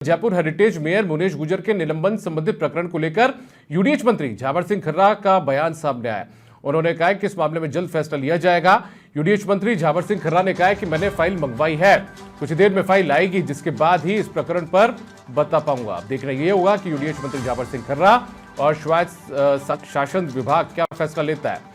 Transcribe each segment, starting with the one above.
Jaipur heritage mayor Munesh Gurjar के निलंबन संबंधित प्रकरण को लेकर यूडीएच मंत्री झावर सिंह खर्रा का बयान सामने आया। उन्होंने कहा कि इस मामले में जल्द फैसला लिया जाएगा। यूडीएच मंत्री झावर सिंह खर्रा ने कहा कि मैंने फाइल मंगवाई है, कुछ देर में फाइल आएगी, जिसके बाद ही इस प्रकरण पर बता पाऊंगा। अब देखना यह होगा कि यूडीएच मंत्री झावर सिंह खर्रा और स्वायत्त शासन विभाग क्या फैसला लेता है।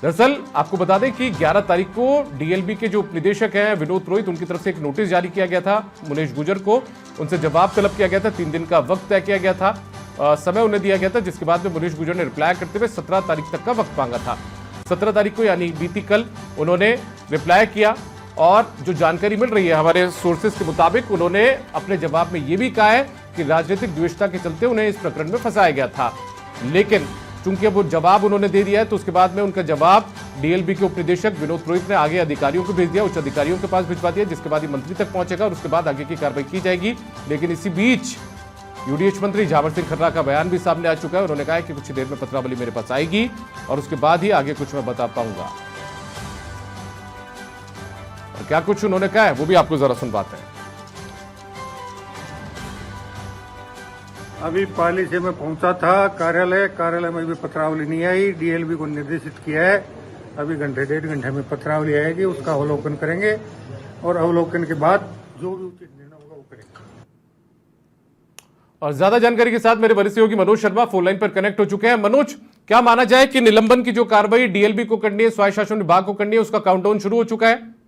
दरअसल आपको बता दें कि 11 तारीख को डीएलबी के जो उपनिदेशक हैं विनोद पुरोहित, उनकी तरफ से एक नोटिस जारी किया गया था मुनेश गुर्जर को। उनसे जवाब तलब किया गया था, 3 दिन का वक्त तय किया गया था, समय उन्हें दिया गया था, जिसके बाद में मुनेश गुर्जर ने रिप्लाई करते हुए 17 तारीख तक का वक्त मांगा था। 17 तारीख को यानी बीती कल उन्होंने रिप्लाई किया और जो जानकारी मिल रही है हमारे सोर्सेज के मुताबिक, उन्होंने अपने जवाब में यह भी कहा है कि राजनीतिक द्वेषता के चलते उन्हें इस प्रकरण में फंसाया गया था। लेकिन चूंकि अब वो जवाब उन्होंने दे दिया है, तो उसके बाद में उनका जवाब डीएलबी के उपनिदेशक विनोद पुरोहित ने आगे अधिकारियों को भेज दिया, उच्च अधिकारियों के पास भिजवा दिया, जिसके बाद ये मंत्री तक पहुंचेगा और उसके बाद आगे की कार्रवाई की जाएगी। लेकिन इसी बीच यूडीएच मंत्री झावर सिंह खर्रा का बयान भी सामने आ चुका है। उन्होंने कहा है कि कुछ देर में पत्रावली मेरे पास आएगी और उसके बाद ही आगे कुछ मैं बता पाऊंगा। और क्या कुछ उन्होंने कहा है वो भी आपको जरा सुनवाते हैं। अभी पाली से मैं पहुंचा था कार्यालय में भी पत्रावली नहीं आई। डीएलबी को निर्देशित किया है, अभी घंटे 1.5 घंटे में पत्रावली आएगी, उसका अवलोकन करेंगे और अवलोकन के बाद जो भी उचित निर्णय होगा वो करेंगे। और ज्यादा जानकारी के साथ मेरे वरिष्ठ सहयोगी मनोज शर्मा फोन लाइन पर कनेक्ट हो चुके हैं। मनोज, क्या माना जाए कि निलंबन की जो कार्रवाई डीएलबी को करनी है, स्वायत्त शासन विभाग को करनी है, उसका काउंटडाउन शुरू हो चुका है?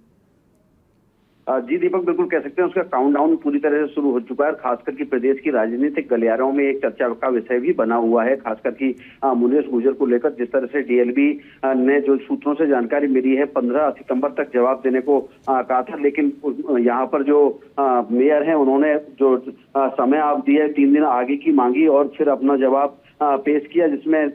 जी दीपक, बिल्कुल कह सकते हैं उसका काउंटडाउन पूरी तरह से शुरू हो चुका है। खासकर की प्रदेश की राजनीतिक गलियारों में एक चर्चा का विषय भी बना हुआ है, खासकर की मुनेश गुर्जर को लेकर। जिस तरह से डीएलबी ने जो सूत्रों से जानकारी मिली है, 15 सितंबर तक जवाब देने को कहा था, लेकिन यहाँ पर जो मेयर हैं उन्होंने जो समय आप दिया, 3 दिन आगे की मांगी और फिर अपना जवाब पेश किया, जिसमें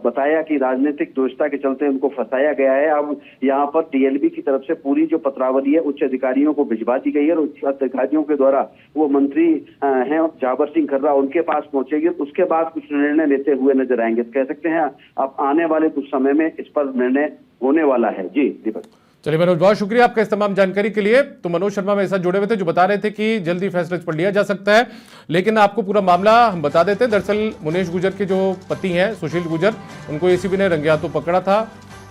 बताया कि राजनीतिक दोषता के चलते उनको फंसाया गया है। अब यहाँ पर डीएलबी की तरफ से पूरी जो पत्रावली है उच्च अधिकारियों को भिजवा दी गई है और उच्च अधिकारियों के द्वारा वो मंत्री हैं झावर सिंह खर्रा, उनके पास पहुंचेगी। उसके बाद कुछ निर्णय लेते हुए नजर आएंगे। कह सकते हैं अब आने वाले कुछ समय में इस पर निर्णय होने वाला है। जी दीपक। चलिए मनोज, बहुत शुक्रिया आपका इस तमाम जानकारी के लिए। तो मनोज शर्मा मेरे साथ जुड़े हुए थे, जो बता रहे थे कि जल्दी फैसला इस पर लिया जा सकता है। लेकिन आपको पूरा मामला हम बता देते हैं। दरअसल मुनेश गुर्जर के जो पति हैं सुशील गुर्जर, उनको एसीबी ने रंगे हाथों पकड़ा था।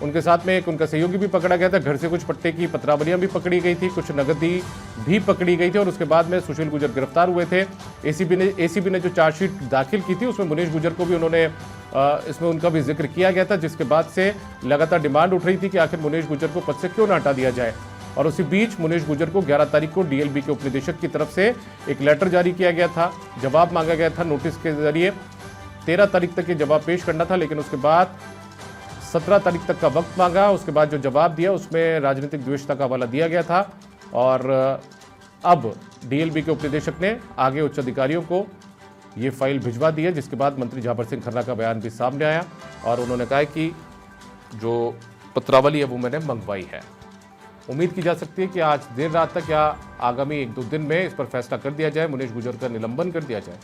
उनके साथ में एक उनका सहयोगी भी पकड़ा गया था। घर से कुछ पट्टे की पत्रावलियां भी पकड़ी गई थी, कुछ नगदी भी पकड़ी गई थी और उसके बाद में सुशील गुर्जर गिरफ्तार हुए थे। एसीबी ने जो चार्जशीट दाखिल की थी उसमें मुनेश गुर्जर को भी उन्होंने इसमें उनका भी जिक्र किया गया था, जिसके बाद से लगातार डिमांड उठ रही थी कि आखिर मुनेश गुर्जर को पद से क्यों ना हटा दिया जाए। और उसी बीच मुनेश गुर्जर को 11 तारीख को डीएलबी के उपनिदेशक की तरफ से एक लेटर जारी किया गया था, जवाब मांगा गया था नोटिस के जरिए। 13 तारीख तक ये जवाब पेश करना था, लेकिन उसके बाद 17 तारीख तक का वक्त मांगा। उसके बाद जो जवाब दिया उसमें राजनीतिक द्वेषता का हवाला दिया गया था और अब डीएलबी के उपनिदेशक ने आगे उच्च अधिकारियों को ये फाइल भिजवा दी है, जिसके बाद मंत्री झावर सिंह खर्रा का बयान भी सामने आया और उन्होंने कहा कि जो पत्रावली है वो मैंने मंगवाई है। उम्मीद की जा सकती है कि आज देर रात तक या आगामी 1-2 दिन में इस पर फैसला कर दिया जाए, मुनेश गुर्जर का निलंबन कर दिया जाए।